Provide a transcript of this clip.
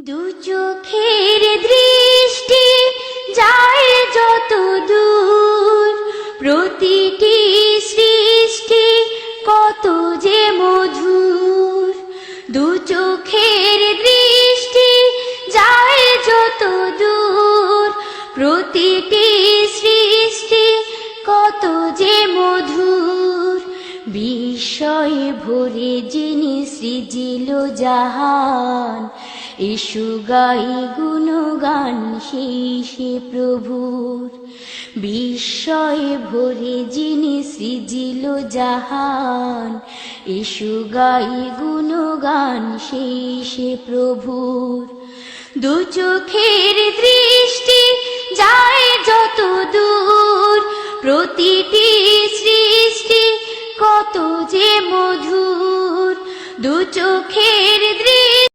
দু চোখের দৃষ্টি যায় যত দূর, প্রতিটি সৃষ্টি কত যে মধুর। দু চোখের দৃষ্টি যায় যত দূর, প্রতিটি সৃষ্টি কত যে মধুর। বিস্ময়ে ভরে যিনি সৃজিল জাহান, এসো গাই গুণগান শেষে প্রভুর। বিস্ময়ে ভরে যিনি সৃজিল জাহান, এসো গাই গুণগান শেষে প্রভুর। দু চোখের দৃষ্টি যায় যত দূর, প্রতিটি সৃষ্টি কত যে মধুর। দু চোখের দৃষ্টি